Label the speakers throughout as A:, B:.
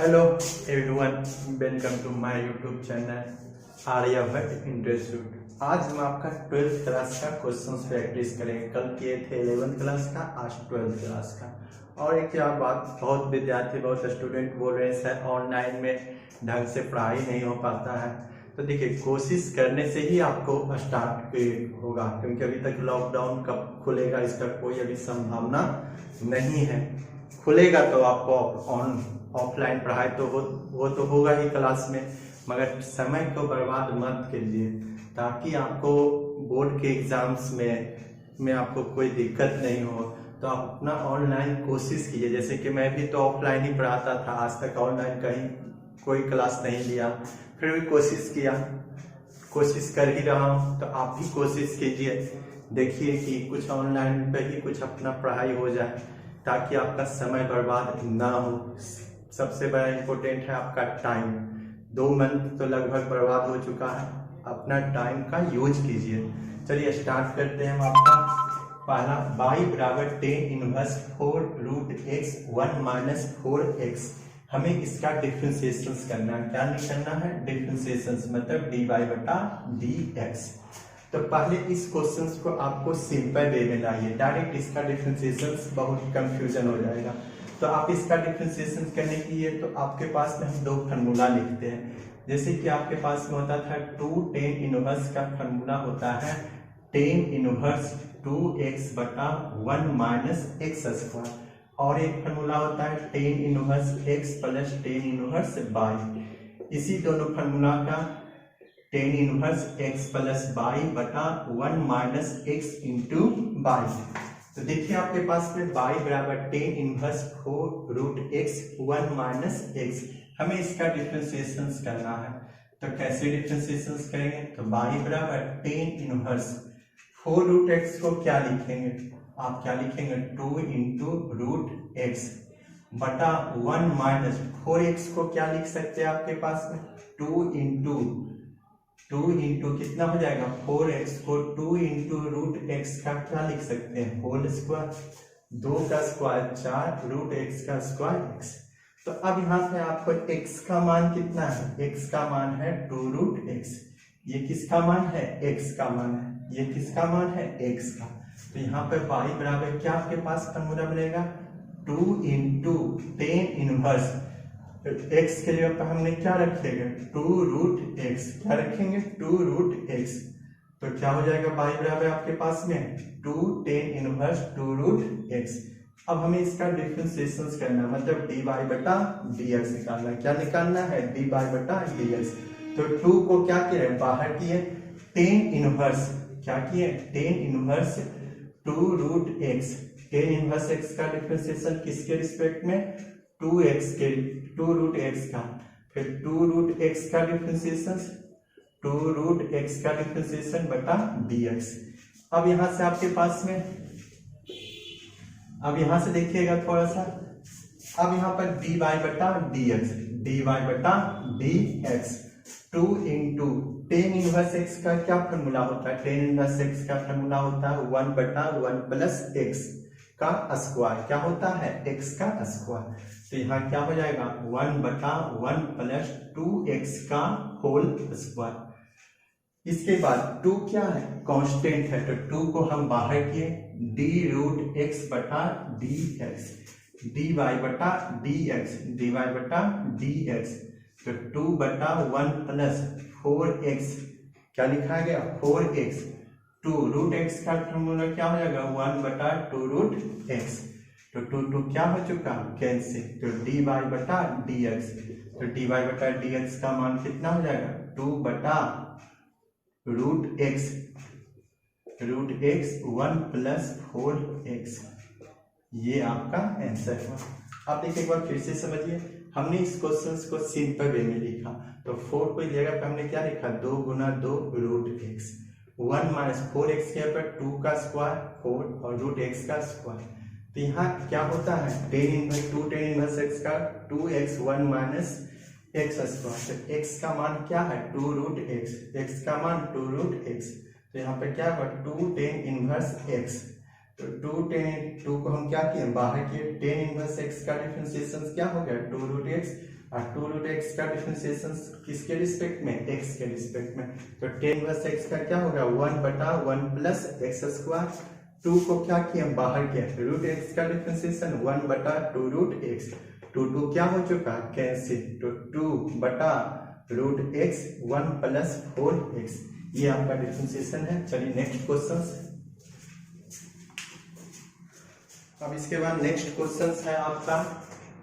A: Hello everyone, welcome to my YouTube channel Aryabhatta institute. आज हम आपका 12th क्लास का क्वेश्चन प्रैक्टिस करेंगे। कल किए थे 11th क्लास का, आज 12th क्लास का। और एक क्या बात, बहुत विद्यार्थी बहुत स्टूडेंट बोल रहे हैं सर ऑनलाइन में ढंग से पढ़ाई नहीं हो पाता है। तो देखिए, कोशिश करने से ही आपको स्टार्ट होगा, क्योंकि अभी तक लॉकडाउन कब खुलेगा इसका कोई अभी संभावना नहीं है। खुलेगा तो आपको ऑफलाइन पढ़ाई तो वो तो होगा ही क्लास में, मगर समय को बर्बाद मत कीजिए, ताकि आपको बोर्ड के एग्जाम्स में आपको कोई दिक्कत नहीं हो। तो आप अपना ऑनलाइन कोशिश कीजिए। जैसे कि मैं भी तो ऑफलाइन ही पढ़ाता था, आज तक ऑनलाइन कहीं कोई क्लास नहीं लिया, फिर भी कोशिश कर ही रहा हूँ। तो आप भी कोशिश कीजिए, देखिए कि कुछ ऑनलाइन पे ही कुछ अपना पढ़ाई हो जाए, ताकि आपका समय बर्बाद ना हो। सबसे बड़ा इम्पोर्टेंट है आपका टाइम। 2 मंथ तो लगभग बर्बाद हो चुका है, अपना टाइम का यूज कीजिए। चलिए स्टार्ट करते हैं हम आपका पहला। y बराबर 10 inverse 4 root x 1 minus 4x। हमें इसका डिफ्रेंसिएशन करना है। क्या निकलना है? डिफ्रेंसिएशन मतलब dy बटा dx। तो पहले इस क्वेश्चन को आपको सिंपल वे में लाइए, डायरेक्ट इसका डिफरेंशिएशन बहुत कंफ्यूजन हो जाएगा। तो आप इसका डिफरेंशिएशन करने के लिए तो आपके पास में हम 2 फार्मूला लिखते हैं। जैसे कि आपके पास में होता था 2 tan इनवर्स का फार्मूला होता है tan इनवर्स 2x बटा 1 माइनस एक्स स्क्वायर, और एक फार्मूला होता है tan inverse x plus tan inverse y। इसी दोनों फार्मूला का tan inverse x plus y बटा 1 माइनस एक्स इंटू y। तो देखिए आपके पास में y बराबर tan inverse 4 root x 1 minus x. हमें इसका डिफरेंशिएशन करना है। तो कैसे डिफरेंशिएशन करेंगे? तो y बराबर tan इनवर्स 4 रूट x को क्या लिखेंगे? आप क्या लिखेंगे? 2 इंटू रूट एक्स बटा 1 माइनस 4x को क्या लिख सकते हैं आपके पास में? 2 इंटू कितना हो जाएगा? 4x को 2 इंटू रूट एक्स का क्या लिख सकते हैं? Whole square. 2 का स्क्वायर 4, रूट एक्स का स्क्वायर x। तो अब यहाँ पे आपको x का मान कितना है? x का मान है 2 रूट एक्स। ये किसका मान है? x का मान है। ये किसका मान है? x का। तो यहाँ पे y बराबर क्या आपके पास फॉर्मूला बनेगा? 2 इंटू tan इनवर्स x के लिए पर हमने क्या रखेंगे? 2 रूट एक्स। क्या रखेंगे? 2 रूट एक्स। तो क्या हो जाएगा? y बराबर आपके पास में 2 tan इनवर्स 2 रूट एक्स। अब हमें इसका डिफरेंशिएशन करना, मतलब dy बटा dx निकालना। क्या निकालना है? dy बटा dx। तो 2 को क्या किए? बाहर किए। tan इनवर्स क्या किए? tan inverse 2 root x. tan inverse x का डिफरेंशिएशन किसके रिस्पेक्ट में? 2x के 2 रूट x का। फिर 2 रूट x का डिफरेंशिएशन 2 रूट x का डिफरेंशिएशन बटा dx। अब यहां से आपके पास में, अब यहां से देखिएगा थोड़ा सा, अब यहां पर dy बटा dx 2 into tan inverse x का क्या फॉर्मूला होता है? tan इनवर्स x का फॉर्मूला होता है 1 बटा 1 प्लस x का स्क्वायर। क्या होता है? x का स्क्वायर। तो यहाँ क्या हो जाएगा? 1 बटा 1 प्लस 2x का होल स्क्वायर। इसके बाद 2 क्या है? कांस्टेंट है, तो 2 को हम बाहर किए। d रूट x बटा dx, dy बटा dx। तो 2 बटा 1 प्लस 4x, क्या लिखा गया? 4x। 2 रूट एक्स का फॉर्मूला क्या हो जाएगा? 1 बटा 2 रूट एक्स। तो 2 क्या हो चुका? कैंसिल। तो dy बटा dx। तो dy बटा dx का मान कितना हो जाएगा? 2 बटा रूट एक्स 1 प्लस 4x। ये आपका आंसर हुआ। अब देखिए एक बार फिर से समझिए। हमने इस क्वेश्चन को सिंपल वे में लिखा, तो 4 को जगह पे हमने क्या लिखा? 2 गुना 2 रूट एक्स। 1 माइनस 4x के ऊपर 2 का स्क्वायर 4 और रूट एक्स का स्क्वायर। तो यहाँ क्या होता है? tan इनवर्स x का 2x 1 माइनस एक्स स्क्वायर। तो x का मान क्या है? 2 रूट एक्स। x का मान 2 रूट एक्स। तो यहाँ पे क्या होगा? 2 tan इनवर्स x। तो 2 को हम क्या किए? बाहर किए। tan इनवर्स x का डिफरेंशिएशन क्या हो गया? 2 रूट एक्स। और 2 रूट एक्स का डिफरेंशिएशन किसके रिस्पेक्ट में, एक्स के रिस्पेक्ट में। तो टेन इनवर्स एक्स का क्या होगा 1/1 प्लस एक्स स्क्वायर। 2 को क्या किया बाहर किया, रूट एक्स का डिफरेंशिएशन 1/2 रूट एक्स। 2 क्या हो चुका कैंसिल, तो 2/रूट एक्स 1 प्लस 4x, ये आपका डिफरेंशिएशन है। चलिए नेक्स्ट क्वेश्चन। अब इसके बाद नेक्स्ट क्वेश्चन है आपका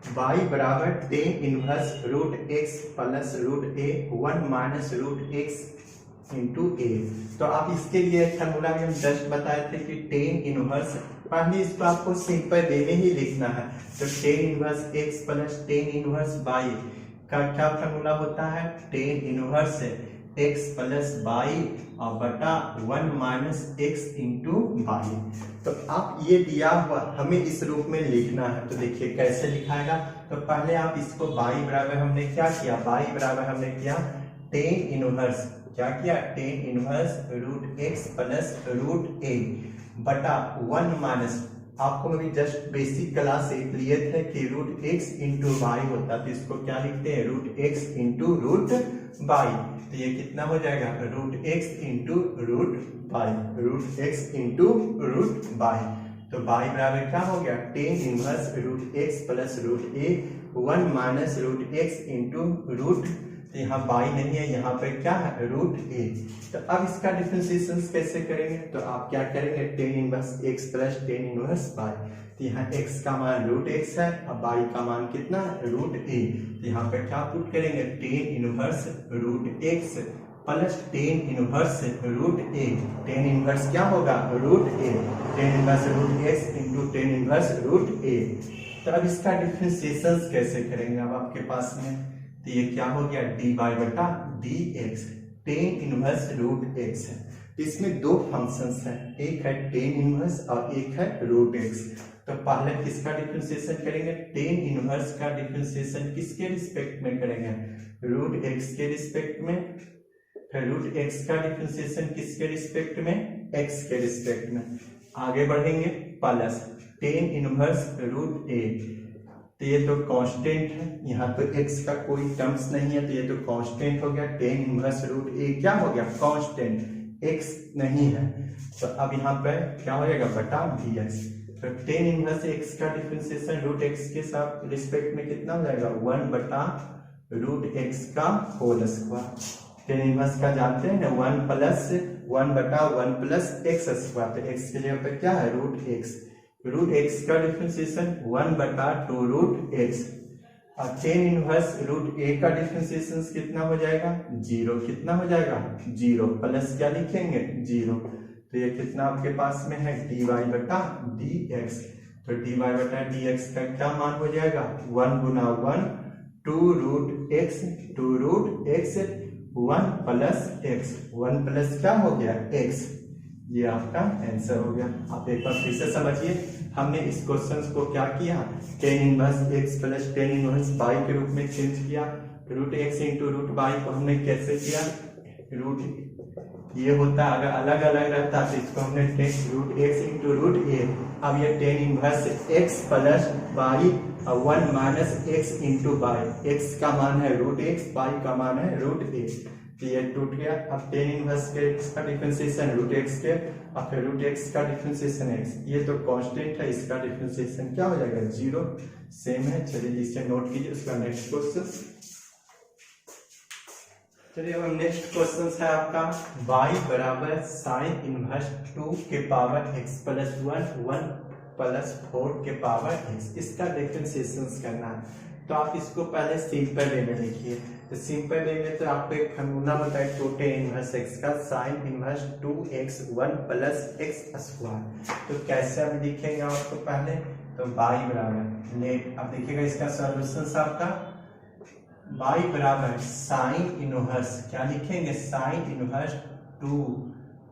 A: y बराबर tan inverse root x plus root a 1 minus root x into a. तो आप इसके लिए फॉर्मूला भी हम जस्ट बताए थे कि टेन इनवर्स, पहले इसको आपको सिंपल वे में ही लिखना है। तो tan inverse x plus tan inverse y का क्या फॉर्मूला होता है, tan inverse x plus y और बटा 1 माइनस एक्स इंटू वाई। तो आप ये दिया हुआ हमें इस रूप में लिखना है। तो देखिए कैसे लिखाएगा, तो पहले आप इसको y बराबर हमने क्या किया, y बराबर हमने किया टेन इनवर्स, क्या किया tan inverse root x plus root a बटा 1 माइनस, आपको मैं जस्ट बेसिक क्लास एक लिए थे कि रूट एक्स इंटू वाई होता, तो इसको क्या लिखते हैं root x into root y. तो ये कितना हो जाएगा root x into root y, root x into root y. तो वाई बराबर क्या हो गया tan inverse root x plus root a 1 minus root x into root, तो यहाँ वाई नहीं है, यहाँ पे क्या है रूट ए। तो अब इसका डिफरेंशिएशन कैसे करेंगे, तो आप क्या करेंगे tan inverse x plus tan inverse y. तो यहाँ x का मान रूट एक्स है और y का मान कितना रूट ए। तो यहाँ पे क्या पुट करेंगे tan inverse root x plus tan inverse root a. Tan inverse क्या होगा root a, tan inverse root x into tan inverse root a. तो अब इसका डिफरेंशिएशन कैसे करेंगे, अब आपके पास में तो ये क्या हो गया dy बटा dx, tan inverse root x है। तो इसमें दो फंक्शंस हैं, एक है टेन इनवर्स और एक है रूट एक्स। तो पहले किसका डिफरेंशिएशन करेंगे, टेन इनवर्स का डिफरेंशिएशन किसके रिस्पेक्ट में करेंगे, रूट एक्स के रिस्पेक्ट में। फिर रूट एक्स का डिफरेंशिएशन किसके रिस्पेक्ट में, एक्स के रिस्पेक्ट में। आगे बढ़ेंगे plus tan inverse root a, तो ये तो कांस्टेंट है, यहाँ तो x का कोई टर्म्स नहीं है, तो ये तो कांस्टेंट हो गया। टेन इनवर्स रूट ए क्या हो गया कांस्टेंट, x नहीं है। तो अब यहाँ पे क्या हो जाएगा बटा dx। तो टेन इनवर्स x का डिफरेंशिएशन रूट x के साथ रिस्पेक्ट में कितना हो जाएगा 1 बटा रूट x का होल स्क्वायर। टेन इनवर्स का जानते हैं ना 1 प्लस 1 बटा 1 प्लस एक्स स्क्वायर, तो x के जगह पे क्या है रूट x। रूट एक्स का डिफरेंशिएशन 1 बटा 2 रूट एक्स और टेन इनवर्स रूट ए का डिफरेंशिएशन कितना हो जाएगा 0, कितना हो जाएगा 0 प्लस क्या लिखेंगे 0। तो ये कितना आपके पास में है dy बटा dx। तो dy बटा dx का क्या मान हो जाएगा 1 गुना 1 2 root x 2 root x 1 plus x, 1 plus क्या हो गया x, ये आपका आंसर हो गया। आप एक बार फिर से समझिए, हमने इस क्वेश्चन को क्या किया tan inverse x plus tan inverse y के रूप में चेंज किया। Root x into root y को हमने कैसे किया, रूट ये होता है अगर अलग अलग रहता तो इसको हमने root x into root a. अब ये tan inverse x plus y और 1 minus x into y, x का मान है रूट एक्स, वाई का मान है रूट ए। तो ये टूट गया। अब टेन इनवर्स के इसका डिफरेंशिएशन रूट एक्स के और फिर रूट एक्स का डिफरेंशिएशन एक्स, ये तो कांस्टेंट है, इसका डिफरेंशिएशन क्या हो जाएगा 0, सेम है। चलिए इसे नोट कीजिए। उसका नेक्स्ट क्वेश्चन, चलिए अब नेक्स्ट क्वेश्चन है आपका y बराबर साइन इनवर्स 2 के पावर x प्लस 1 प्लस 4 के पावर x, इसका डिफरेंशिएशन करना है। तो आप इसको पहले सिंपल वे में लिखिए। तो सिंपल वे में तो आपको एक फॉर्मूला होता है टू टेन इनवर्स x का sine inverse 2x 1 plus x square. तो कैसे हम लिखेंगे आपको पहले, तो y बराबर लेट, अब देखिएगा इसका सॉल्यूशन आपका y बराबर साइन इनवर्स, क्या लिखेंगे साइन इनवर्स 2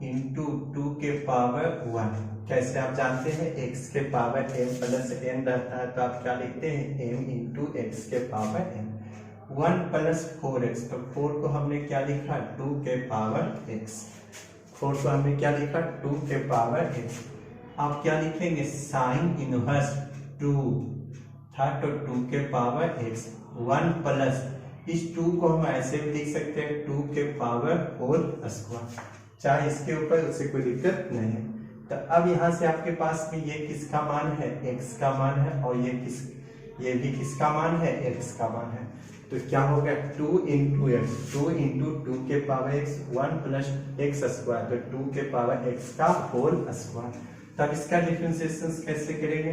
A: इंटू 2 के पावर 1। कैसे आप जानते हैं x के पावर m प्लस n रहता है, तो आप क्या लिखते हैं m इंटू एक्स के पावर n। 1 प्लस 4x, तो 4 को हमने क्या लिखा 2 के पावर x, 4 को हमने क्या लिखा 2 के पावर x। आप क्या लिखेंगे साइन इनवर्स 2 था तो 2 के पावर x, 1 प्लस इस 2 को हम ऐसे भी लिख सकते हैं 2 के पावर होल स्क्वायर, चाहे इसके ऊपर उससे कोई दिक्कत नहीं है। तो अब यहाँ से आपके पास में ये किसका मान है, x का मान है, और ये भी किसका मान है, x का मान है। तो क्या हो गया 2 इंटू एक्स, 2 इंटू 2 के power x 1 plus x square, तो 2 के पावर x का होल स्क्वायर। तब इसका डिफरेंशिएशन कैसे करेंगे,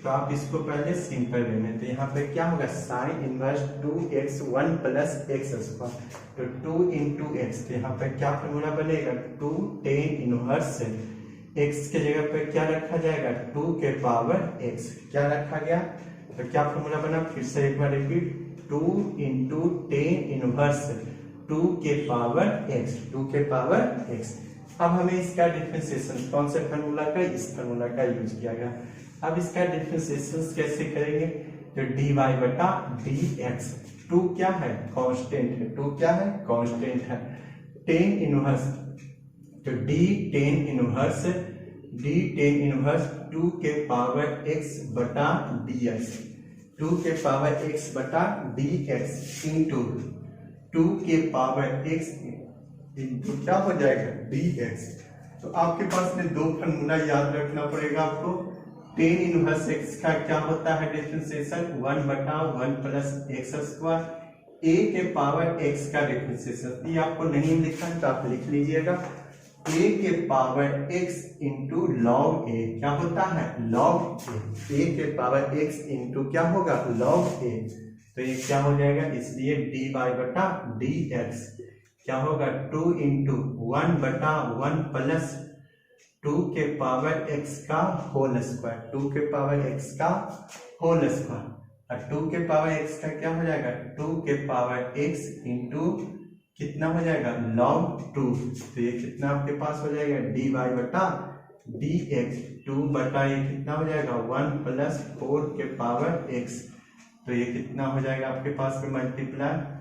A: तो आप इसको पहले सिंपल वे में, तो यहाँ पे क्या होगा sine inverse 2x 1 plus x square, तो 2 इंटू एक्स, तो यहाँ पे क्या फॉर्मूला बनेगा 2 tan इनवर्स से x के जगह पे क्या रखा जाएगा 2 के पावर x, क्या रखा गया, तो क्या फॉर्मूला बना, फिर से एक बार रिपीट, 2 इंटू tan इनवर्स 2 के पावर x, 2 के पावर x। अब हमें इसका डिफरेंशिएशन कौन से फार्मूला का, इस फार्मूला का यूज किया गया। अब इसका डिफरेंशिएशन कैसे करेंगे, तो dy बटा dx, 2 क्या है कांस्टेंट है, 2 क्या है कांस्टेंट है, tan इनवर्स, तो d tan इनवर्स 2 के पावर x बटा dx, 2 के पावर x बटा dx इंटू 2 के पावर x इंटू क्या हो जाएगा dx। तो आपके पास में दो फॉर्मूला याद रखना पड़ेगा आपको, tan इनवर्स x का क्या होता है डिफरेंशिएशन 1 बटा 1 प्लस एक्स स्क्वायर, a के पावर x का डिफरेंशिएशन, ये आपको नहीं लिखा है तो आप लिख लीजिएगा, a के power x into log a, क्या होता है लॉग a के पावर x इंटू क्या होगा लॉग a, तो ये क्या हो जाएगा, इसलिए dy बटा dx क्या होगा 2 इंटू 1 बटा 1 प्लस 2 के पावर x का होल स्क्वायर, 2 के पावर x का होल स्क्वायर, और 2 के पावर x का क्या हो जाएगा 2 के पावर x इंटू कितना हो जाएगा log 2, तो ये कितना आपके पास हो जाएगा dy बटा dx, 2 बटा ये कितना हो जाएगा 1 प्लस 4 के पावर x, तो ये कितना हो जाएगा आपके पास में मल्टीप्लाई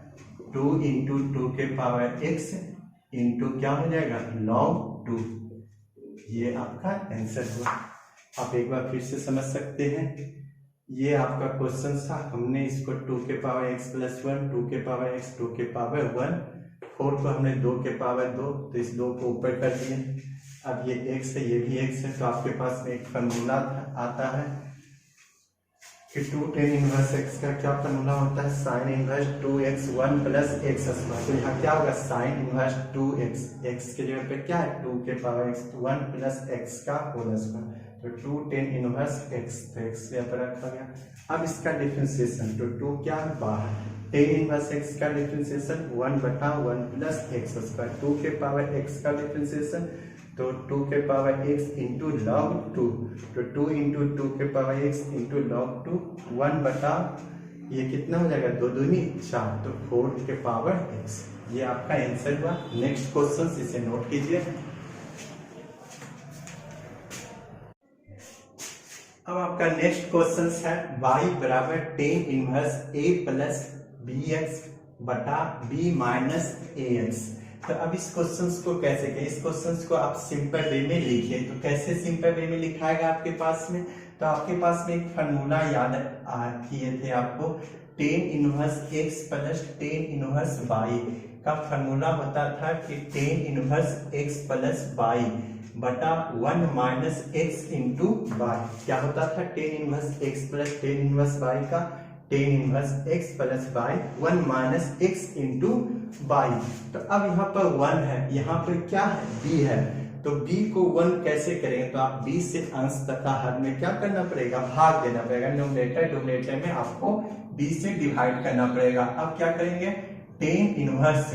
A: 2 इंटू 2 के पावर x इंटू क्या हो जाएगा log 2, ये आपका आंसर हुआ। आप एक बार फिर से समझ सकते हैं, ये आपका क्वेश्चन था, हमने इसको 2 के पावर x प्लस 1, 2 के पावर x, 2 के पावर 1, 4 को हमने 2 के पावर 2, तो इस 2 को ऊपर कर दिए। अब ये x है, ये भी x है, तो आपके पास में एक फॉर्मूला आता है कि 2 tan इनवर्स x का क्या फॉर्मूला होता है sine inverse 2x 1 plus x square, तो यहाँ क्या होगा साइन इनवर्स 2x, x के जगह पे क्या है 2 के पावर x 1 प्लस x का होल स्क्वायर, तो 2 tan इनवर्स x, तो x यहाँ पर रखा गया। अब इसका डिफरेंशिएशन, तो 2 क्या है बाहर, tan इनवर्स x का डिफरेंशिएशन 1 बटा 1 प्लस एक्स स्क्वायर, 2 के पावर x का डिफरेंशिएशन, तो 2 के पावर x इंटू लॉग 2, तो 2 इंटू 2 के पावर x इंटू लॉग 2, 1 बटा ये कितना हो जाएगा 2 दूनी 4, तो 4 के पावर x, ये आपका आंसर हुआ। नेक्स्ट क्वेश्चन इसे नोट कीजिए। अब आपका नेक्स्ट क्वेश्चन है y बराबर tan inverse a plus bx बटा b माइनस ax। तो अब इस क्वेश्चंस को कैसे करें, इस क्वेश्चंस को आप सिंपल वे में लिखिए, तो कैसे सिंपल वे में लिखाएगा आपके पास में, तो आपके पास में एक फॉर्मूला याद किए थे आपको, tan inverse x plus tan inverse y का फॉर्मूला होता था कि tan inverse x plus y बटा 1 माइनस x इंटू y, क्या होता था tan inverse x plus tan inverse y का tan inverse x plus y 1 minus x into y। तो अब यहाँ पर 1 है, यहाँ पर क्या है b है, तो b को 1 कैसे करेंगे, तो आप b से अंश तथा हर में क्या करना पड़ेगा भाग देना पड़ेगा, न्यूमरेटर में आपको b से डिवाइड करना पड़ेगा। अब क्या करेंगे tan inverse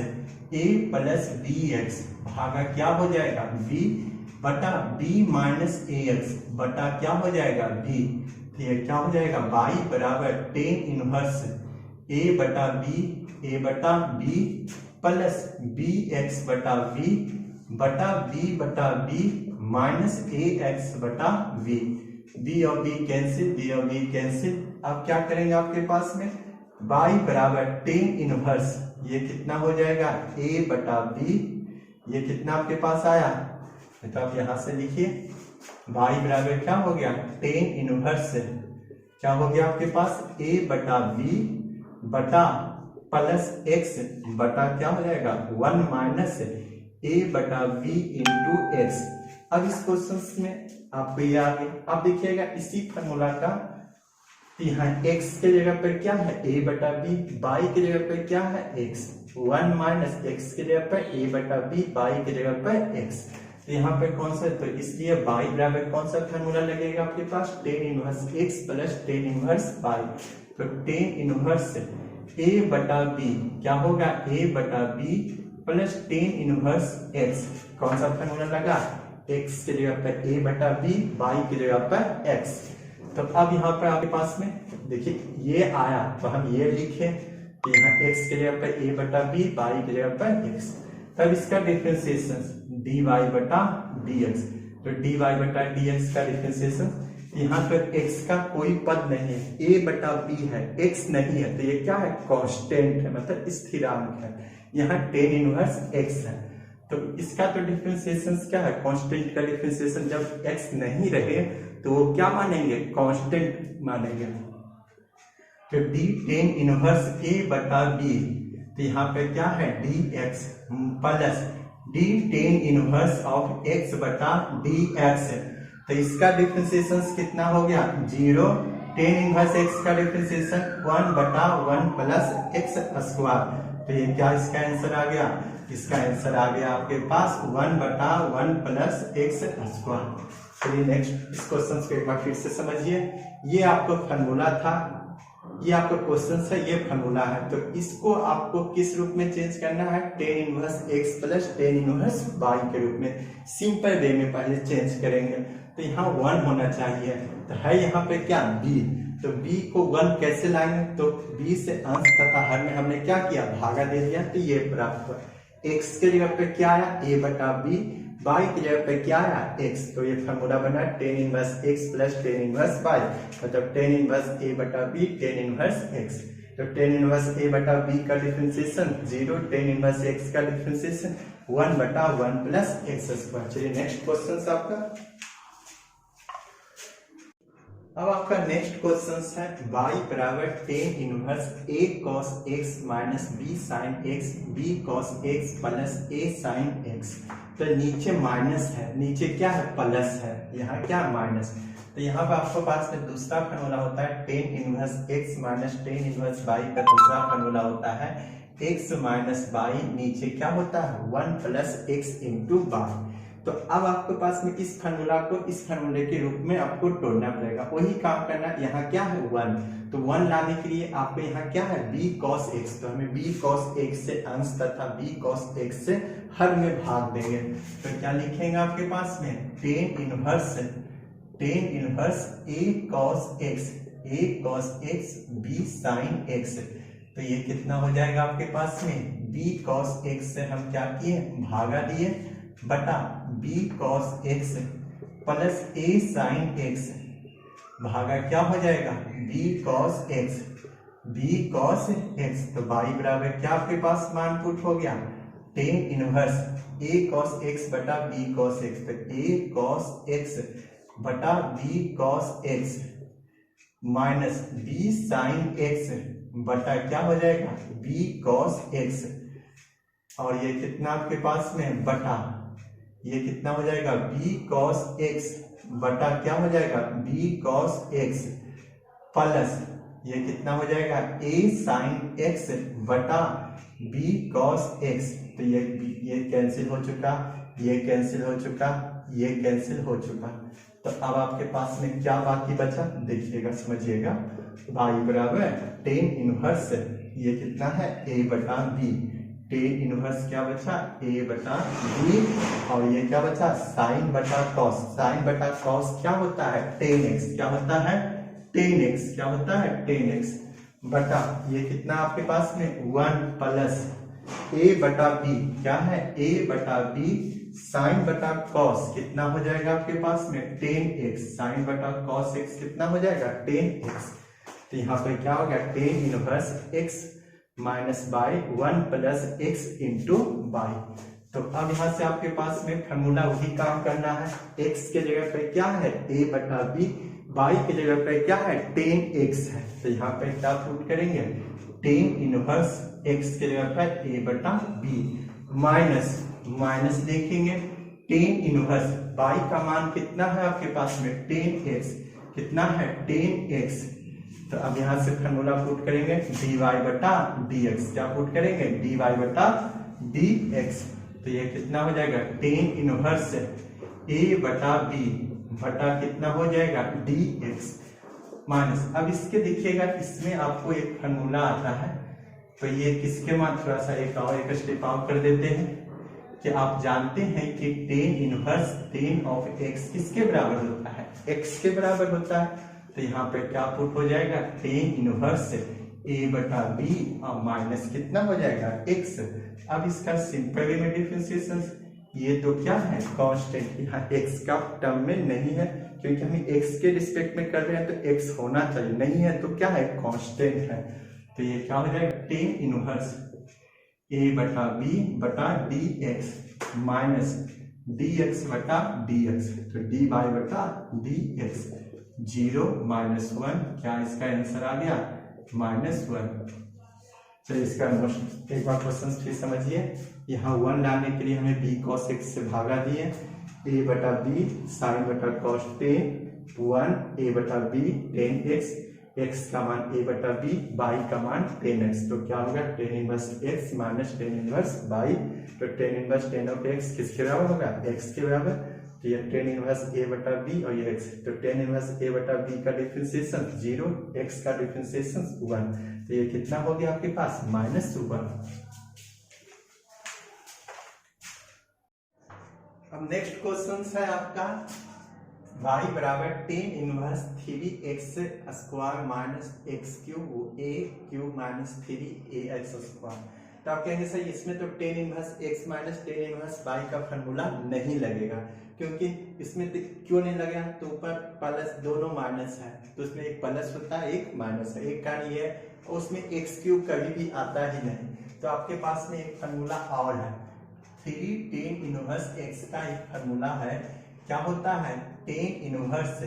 A: a plus bx भागा क्या हो जाएगा b बटा b माइनस ax बटा क्या हो जाएगा b, तो ये क्या हो जाएगा y बराबर tan इनवर्स a बटा b प्लस bx बटा b माइनस ax बटा b और b कैंसिल। अब क्या करेंगे आपके पास में y बराबर tan इनवर्स, ये कितना हो जाएगा a बटा b, ये कितना आपके पास आया, तो आप यहां से लिखिए y बराबर क्या हो गया tan इनवर्स, क्या हो गया आपके पास a बटा b बटा प्लस एक्स बटा क्या हो जाएगा 1 माइनस ए बटा बी इंटू एक्स। अब इस क्वेश्चन में आपको ये आ गया। अब देखिएगा इसी फॉर्मूला का यहाँ x के जगह पर क्या है a बटा b, y के जगह पर क्या है x, 1 माइनस x के जगह पर a बटा b, y के जगह पर x। तो यहाँ पे कौन सा, तो इसलिए y बराबर कौन सा फॉर्मूला लगेगा आपके पास, tan inverse x plus tan inverse y। तो tan इनवर्स a बटा b क्या होगा, a बटा b plus tan inverse x। कौन सा फॉर्मूला लगा, x के जगह पर a बटा b, y की जगह पर x। तो अब यहाँ पर आपके पास में देखिए ये आया तो हम ये लिखे कि यहाँ x के जगह पर a बटा b, y की जगह पर x। तब इसका डिफरेंशिएशन dy बटा dx। तो dy बटा dx का डिफरेंशिएशन, यहाँ पर x का कोई पद नहीं है, a बटा b है, x नहीं है, तो ये क्या है, कांस्टेंट है, मतलब स्थिरांक है। यहाँ tan इनवर्स x है, तो इसका तो डिफरेंशिएशन क्या है, कांस्टेंट का डिफरेंशिएशन जब x नहीं रहे तो वो क्या मानेंगे, कांस्टेंट मानेंगे। तो d tan इनवर्स a बटा b, तो यहाँ पे क्या है dx plus d tan inverse of x बटा dx। तो इसका डिफरेंशिएशन कितना हो गया, 0। tan इनवर्स x का डिफरेंशिएशन 1 बटा 1 प्लस x स्क्वायर। तो ये क्या इसका आंसर आ गया, इसका आंसर आ गया आपके पास 1 बटा 1 प्लस x स्क्वायर। चलिए नेक्स्ट इस क्वेश्चन को एक बार फिर से समझिए। ये आपको फॉर्मूला था, ये आपका क्वेश्चन है, ये फॉर्मूला है, तो इसको आपको किस रूप में चेंज करना है, tan inverse x plus tan inverse y के रूप में सिंपल वे में पहले चेंज करेंगे। तो यहाँ 1 होना चाहिए, तो है यहाँ पे क्या b, तो b को 1 कैसे लाएंगे, तो b से अंश तथा हर में हमने क्या किया, भागा दे दिया, तो ये प्राप्त हुआ। x के जगह पे क्या आया, a बटा b, y की जगह पे क्या आया x, तो ये फॉर्मूला बना tan inverse x plus tan inverse y, मतलब tan इनवर्स a बटा b tan इनवर्स x। तो tan इनवर्स a बटा b का डिफरेंशिएशन 0, tan इनवर्स x का डिफरेंशिएशन 1 बटा 1 प्लस x स्क्वायर। चलिए नेक्स्ट क्वेश्चन आपका, अब आपका नेक्स्ट क्वेश्चन है y बराबर tan inverse a cos x minus b sin x, b cos x plus a sin x। तो नीचे माइनस है, नीचे क्या है, प्लस है, यहाँ क्या माइनस। तो यहाँ पर आपके पास में दूसरा फॉर्मूला होता है tan inverse x minus tan inverse y का दूसरा फॉर्मूला होता है x माइनस y, नीचे क्या होता है 1 प्लस x इंटू y। तो अब आपके पास में इस फॉर्मूला को इस फॉर्मूले के रूप में आपको तोड़ना पड़ेगा, वही काम करना। यहाँ क्या है 1, तो 1 लाने के लिए आपको यहाँ क्या है b cos x, तो हमें b cos x से अंश तथा b cos x से हर में भाग देंगे। तो क्या लिखेंगे आपके पास में tan inverse a cos x b sin x। तो ये कितना हो जाएगा आपके पास में, b cos x से हम क्या किए, भागा दिए, बटा b cos x plus a sin x, भागा क्या हो जाएगा b cos x, तो y बराबर क्या आपके पास मान पुट हो गया, tan inverse a cos x बटा b cos x। तो a cos x बटा b cos x minus b sin x बटा क्या हो जाएगा b cos x, और ये कितना आपके पास में बटा, ये कितना हो जाएगा b cos x बटा क्या हो जाएगा b cos x प्लस ये कितना हो जाएगा a sin x बटा b cos x। तो ये कैंसिल हो चुका, ये कैंसिल हो चुका, ये कैंसिल हो चुका। तो अब आपके पास में क्या बाकी बचा, देखिएगा समझिएगा, y बराबर tan इनवर्स ये कितना है a बटा b, tan इनवर्स क्या बचा a बटा b, और ये क्या बचा साइन बटा कॉस। साइन बटा कॉस क्या होता है tan x, क्या होता है tan x, क्या होता है tan x बटा ये कितना आपके पास में 1 प्लस a बटा b, क्या है a बटा b साइन बटा कॉस, कितना हो जाएगा आपके पास में tan x, साइन बटा कॉस x कितना हो जाएगा tan x। तो यहाँ पर क्या हो गया tan inverse x minus by 1 plus x into by. तो अब यहाँ से आपके पास में फॉर्मूला वही काम करना है, x के जगह पे क्या है a बटा b, y के जगह पे क्या है tan x है। तो यहाँ पे क्या पुट करेंगे टेन इनवर्स एक्स के जगह पर ए बटा बी माइनस माइनस देखेंगे टेन इनवर्स बाई का मान कितना है आपके पास में टेन एक्स कितना है टेन एक्स। तो अब यहां से फॉर्मूला पुट करेंगे dy बटा dx क्या पुट करेंगे dy बटा dx। तो ये कितना हो जाएगा टेन इनवर्स a बटा b बटा कितना हो जाएगा dx माइनस। अब इसके देखिएगा इसमें आपको एक फॉर्मूला आता है तो ये किसके मान थोड़ा सा एक स्टेप आउट कर देते हैं कि आप जानते हैं कि ten inverse tan of x किसके बराबर होता है एक्स के बराबर होता है। तो यहाँ पे क्या पुट हो जाएगा टेन इनवर्स a बटा b और माइनस कितना हो जाएगा x। अब इसका सिंपल में डिफरेंशिएशन ये तो क्या है कांस्टेंट यहाँ x का टर्म में नहीं है क्योंकि हम x के रिस्पेक्ट में कर रहे हैं तो x होना चाहिए नहीं है तो क्या है कांस्टेंट है। तो ये क्या हो जाएगा टेन इनवर्स a बटा b बटा dx माइनस dx बटा dx। तो dy बटा dx 0 माइनस 1 क्या इसका आंसर आ गया -1। चलिए इसका एक बार क्वेश्चन फिर समझिए। यहाँ 1 लाने के लिए हमें b cos x से भागा दिए a बटा b साइन बटा cos 10 1 a बटा b टेन x का मान a बटा b बाई का मान टेन x। तो क्या होगा tan inverse x minus tan inverse y. तो tan inverse tan of x किसके बराबर होगा x के बराबर। तो ये टेन इनवर्स a बटा b और ये x। तो टेन इनवर्स a बटा b का डिफरेंशिएशन 0 x का डिफरेंशिएशन 1। तो ये कितना हो गया आपके पास -1। अब नेक्स्ट क्वेश्चन है आपका y बराबर tan inverse 3x square minus x cube a cube minus 3ax square. तो आप कहेंगे सर इसमें तो tan inverse x minus tan inverse y का फॉर्मूला नहीं लगेगा क्योंकि इसमें क्यों नहीं लगेगा तो ऊपर प्लस दोनों माइनस है तो उसमें एक प्लस होता है एक माइनस है। एक कारण ये है उसमें एक्स क्यूब कभी भी आता ही नहीं। तो आपके पास में एक फॉर्मूला और है 3 टेन इनवर्स x का एक फॉर्मूला है क्या होता है टेन इनवर्स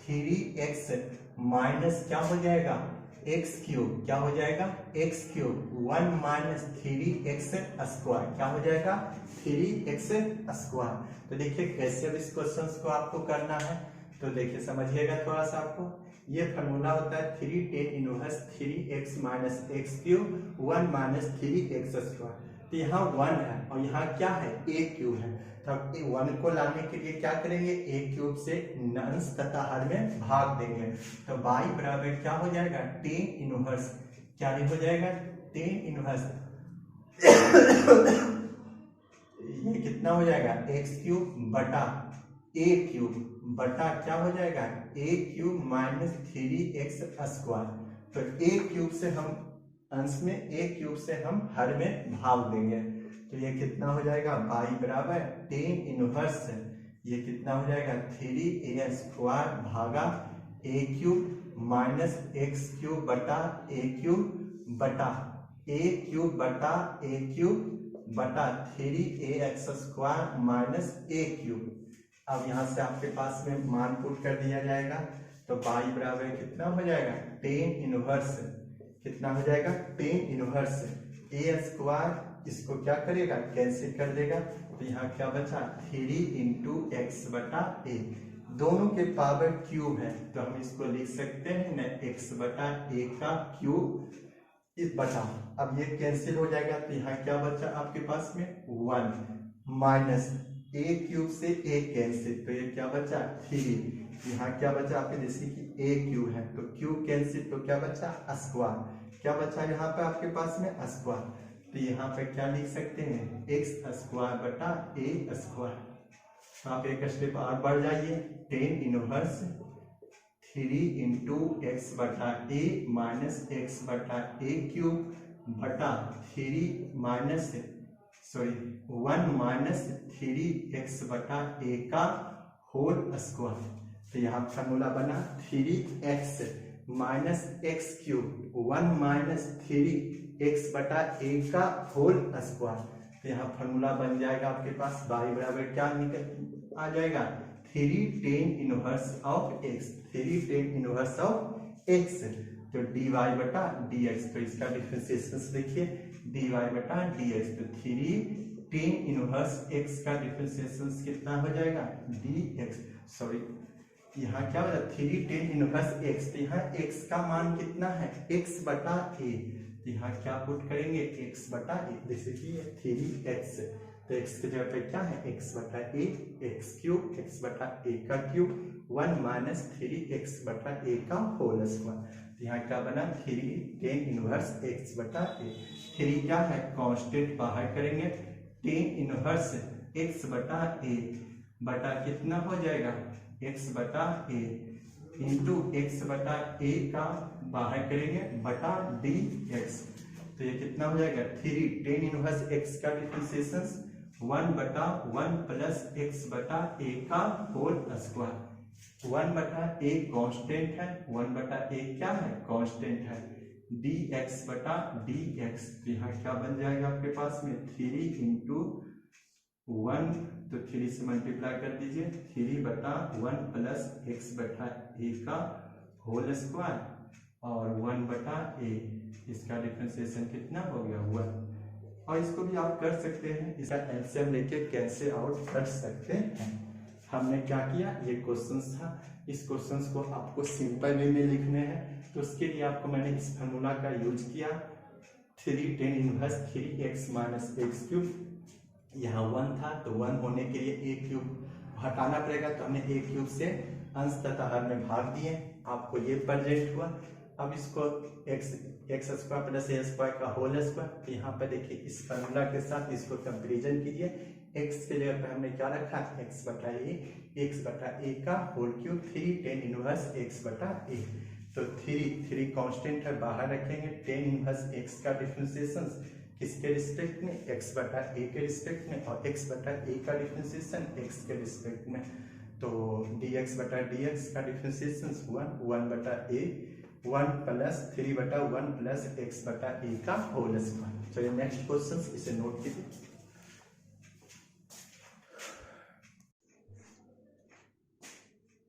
A: 3x माइनस क्या हो जाएगा x क्यूब क्या हो जाएगा x cube 1 minus 3x square क्या हो जाएगा 3x स्क्वायर। तो देखिए कैसे अब इस क्वेश्चन को आपको करना है तो देखिए समझिएगा थोड़ा सा। आपको ये फॉर्मूला होता है 3 ten inverse 3x minus x cube 1 minus 3x square. तो यहाँ 1 है और यहाँ क्या है a क्यूब है। तो अब 1 को लाने के लिए क्या करेंगे a क्यूब से अंश तथा हर में भाग देंगे। तो y बराबर क्या हो जाएगा टेन इनवर्स क्या हो जाएगा टेन इनवर्स ये कितना हो जाएगा x क्यूब बटा a क्यूब बटा क्या हो जाएगा a cube minus 3x square. तो a क्यूब से हम अंश में a क्यूब से हम हर में भाग देंगे। तो ये कितना हो जाएगा y बराबर टेन इनवर्स ये कितना हो जाएगा 3a स्क्वायर भागा a cube minus x cube बटा a क्यूब बटा a क्यूब बटा a क्यूब बटा 3ax square minus a cube. अब यहाँ से आपके पास में मान पुट कर दिया जाएगा तो y बराबर कितना हो जाएगा टेन इनवर्स कितना हो जाएगा टेन इनवर्स a स्क्वायर इसको क्या करेगा कैंसिल कर देगा। तो यहाँ क्या बचा 3 इंटू एक्स बटा a दोनों के पावर क्यूब है तो हम इसको लिख सकते हैं ना x बटा a का क्यूब इस बटा। अब ये कैंसिल हो जाएगा तो यहाँ क्या बचा आपके पास में 1 माइनस a क्यूब से a कैंसिल तो ये क्या बचा 3। यहाँ क्या बचा आपके जैसे कि a क्यूब है तो क्यूब कैंसिल तो क्या बचा स्क्वायर क्या बचा यहाँ पे आपके पास में स्क्वायर। तो यहाँ पे क्या लिख सकते हैं एक्स स्क्वायर बटा a स्क्वायर। तो आप एक स्टेप और बढ़ जाइए टेन इनवर्स 3 इंटू एक्स बटा a माइनस एक्स बटा a क्यूब बटा 3 माइनस 1 माइनस 3x बटा a का होल स्क्वायर। तो यहाँ फॉर्मूला बना 3x minus x cube 1 minus 3x बटा a का होल स्क्वायर। तो यहाँ फॉर्मूला बन जाएगा आपके पास y बराबर क्या निकल आ जाएगा 3 tan inverse of x 3 tan inverse of x। तो डी वाई बटा डी एक्स, तो इसका डिफरेंशिएशन देखिए डी वाई बटा डी एक्स, तो 3 tan इनवर्स x का डिफरेंशिएशन कितना हो जाएगा डी एक्स, सॉरी यहाँ क्या हो जाएगा 3 tan इनवर्स x, तो यहाँ x का मान कितना है x बटा a, तो यहाँ क्या पुट करेंगे x बटा a, जैसे कि 3x, तो x की जगह पे क्या है x बटा a, x क्यूब x बटा a का क्यूब 1 माइनस 3x बटा a का होल स्क्वायर, तो यहाँ क्या बना 3 tan इनवर्स x बटा a, 3 क्या है कांस्टेंट बाहर करेंगे, tan इनवर्स x बटा a बटा कितना हो जाएगा x बटा a इंटू x बटा a का बाहर करेंगे बटा dx, तो ये कितना हो जाएगा 3 tan इनवर्स x का डिफरेंशिएशन 1 बटा 1 प्लस x बटा a का होल स्क्वायर, 1 बटा a कांस्टेंट है, 1 बटा a क्या है कांस्टेंट है, dx बटा dx, तो यहाँ क्या बन जाएगा आपके पास में 3 इंटू 1, तो 3 से मल्टीप्लाई कर दीजिए 3 बटा 1 प्लस x बटा a का होल स्क्वायर और 1 बटा a, इसका डिफरेंशिएशन कितना हो गया 1, और इसको भी आप कर सकते हैं, इसका एलसीएम लेके कैंसिल आउट कर सकते हैं। हमने क्या किया, ये क्वेश्चंस था, इस क्वेश्चंस को आपको सिंपल वे में लिखने हैं, तो उसके लिए आपको मैंने इस फार्मूला का यूज किया 3 tan inverse 3x minus x cube, यहाँ 1 था तो 1 होने के लिए a क्यूब हटाना पड़ेगा, तो हमने a क्यूब से अंश तथा हर में भाग दिए, आपको ये प्रेजेंट हुआ। अब इसको एक्स स्क्वायर प्लस ए स्क्वायर का होल स्क्वायर, तो यहाँ पर देखिए इस फार्मूला के साथ इसको कंपेरिजन कीजिए, x के जगह पे हमने क्या रखा x बटा a का whole cube 3 tan inverse x बटा a, तो 3 कांस्टेंट है बाहर रखेंगे, tan इनवर्स x का डिफरेंशिएशन किसके रिस्पेक्ट में x बटा a के रिस्पेक्ट में, और x बटा a का डिफरेंशिएशन x के रिस्पेक्ट में, तो dx बटा dx का डिफरेंशिएशन 1 बटा a 1 प्लस 3 बटा 1 प्लस x बटा a का होल स्क्वायर। चलिए नेक्स्ट क्वेश्चन, इसे नोट कीजिए।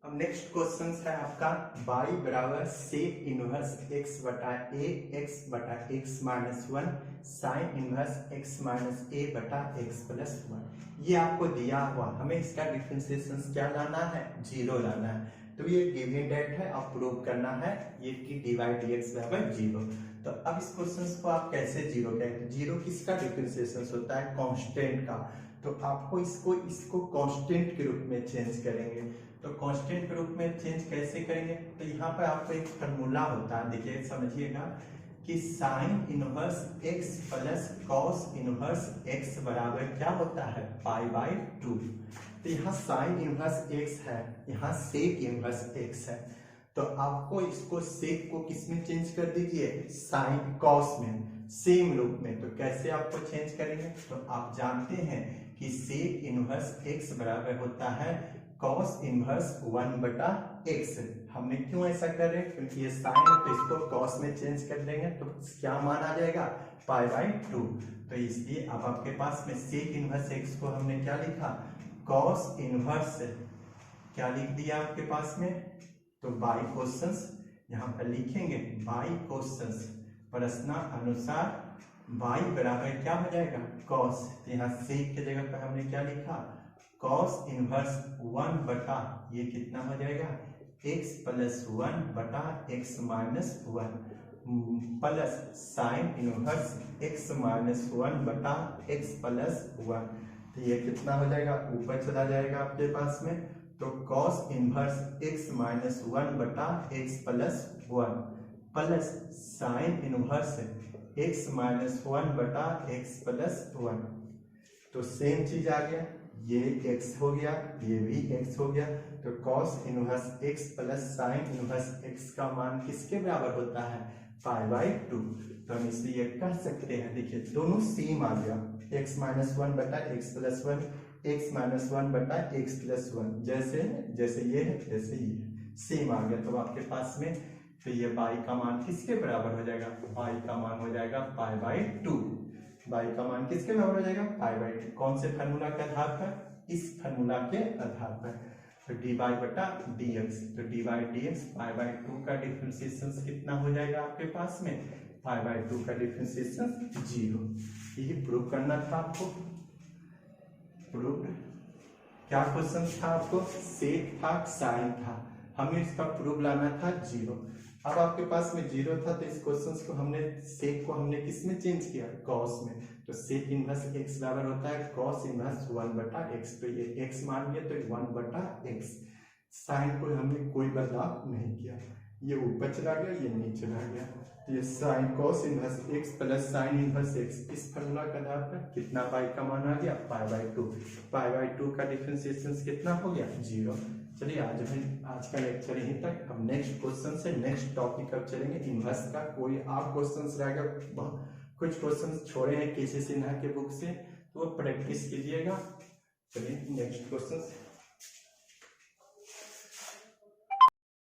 A: अब नेक्स्ट क्वेश्चन है आपका y बराबर सेक इनवर्स x बटा a x बटा x minus 1 sine inverse x minus a बटा x प्लस 1, ये आपको दिया हुआ, हमें इसका डिफरेंशिएशन क्या लाना है 0 लाना है, तो ये गिवन डेट है, आप प्रूव करना है ये कि dy dx बराबर 0, तो अब इस क्वेश्चन को आप कैसे 0 कहेंगे, 0 किसका डिफरेंशिएशन होता है कांस्टेंट का, तो आपको इसको कांस्टेंट के रूप में चेंज करेंगे, तो कांस्टेंट के रूप में चेंज कैसे करेंगे, तो यहाँ पर आपको एक फार्मूला होता है, देखिए समझिएगा कि sine inverse x plus cos inverse x बराबर क्या होता है पाई बाय 2, तो यहाँ साइन इनवर्स x है, यहाँ सेक इनवर्स x है, तो आपको इसको सेक को किस में चेंज कर दीजिए साइन कॉस में, सेम रूप में, तो कैसे आपको चेंज करेंगे, तो आप जानते हैं कि सेक इनवर्स x बराबर होता है कॉस इनवर्स 1 बटा x, हमने क्यों ऐसा कर रहे हैं क्योंकि ये साइन है, तो इसको कॉस में चेंज कर देंगे तो क्या मान आ जाएगा पाई बाय 2, तो इसलिए अब आपके पास में सेक इनवर्स x को हमने क्या लिखा कॉस इनवर्स, क्या लिख दिया आपके पास में, तो बाई क्वेश्चंस यहाँ पर लिखेंगे, बाई क्वेश्चंस प्रश्न अनुसार y बराबर क्या हो जाएगा कॉस, तो यहाँ सेक के जगह पर हमने क्या लिखा कॉस इनवर्स 1 बटा ये कितना हो जाएगा x प्लस 1 बटा x minus 1 plus sine inverse x minus 1 बटा x प्लस 1, तो ये कितना हो जाएगा ऊपर चला जाएगा आपके पास में, तो कॉस इनवर्स x माइनस 1 बटा x plus 1 plus sine inverse x minus 1 बटा x प्लस 1, तो सेम चीज आ गया, ये x हो गया ये भी x हो गया, तो cos inverse x plus sine inverse x का मान किसके बराबर होता है पाई बाय 2, तो हम इसलिए कह सकते हैं, देखिए दोनों सेम आ गया, x माइनस 1 बटा x प्लस 1 x माइनस 1 बटा x प्लस 1, जैसे ये है जैसे ये सेम आ गया, तो आपके पास में तो ये y का मान किसके बराबर हो जाएगा, y का मान हो जाएगा पाई बाय 2, y का मान किसके बराबर हो जाएगा पाई बाय 2, कौन से फार्मूला के आधार पर, इस फार्मूला के आधार पर। तो dy बटा dx, तो dy dx पाई बाई 2 का डिफरेंशिएशन कितना हो जाएगा आपके पास में, पाई बाई 2 का डिफरेंशिएशन 0। यही प्रूव करना था आपको। प्रूव क्या क्वेश्चन था आपको, सेक था साइन था, हमें इसका प्रूफ लाना था 0। अब आपके पास में 0 था तो इस क्वेश्चन को हमने सेक को हमने किस में चेंज किया, कॉस में। तो सेक इनवर्स x बराबर होता है कॉस इनवर्स 1 बटा x, तो ये x मान लिया तो 1 बटा x। साइन को हमने कोई बदलाव नहीं किया, ये ऊपर चला गया ये नीचे चला गया, तो ये sine cos inverse x plus sine inverse x, इस फॉर्मूला के आधार पर कितना पाई का मान आ गया, पाई बाई 2। पाई बाई 2 का डिफरेंशिएशन कितना हो गया, 0। चलिए आज का लेक्चर यहीं तक। अब नेक्स्ट क्वेश्चन से नेक्स्ट टॉपिक अब चलेंगे इनवर्स का। कोई आप क्वेश्चंस रहेगा, कुछ क्वेश्चंस छोड़े हैं केसी सिन्हा के बुक से, तो वो प्रैक्टिस कीजिएगा। चलिए नेक्स्ट क्वेश्चन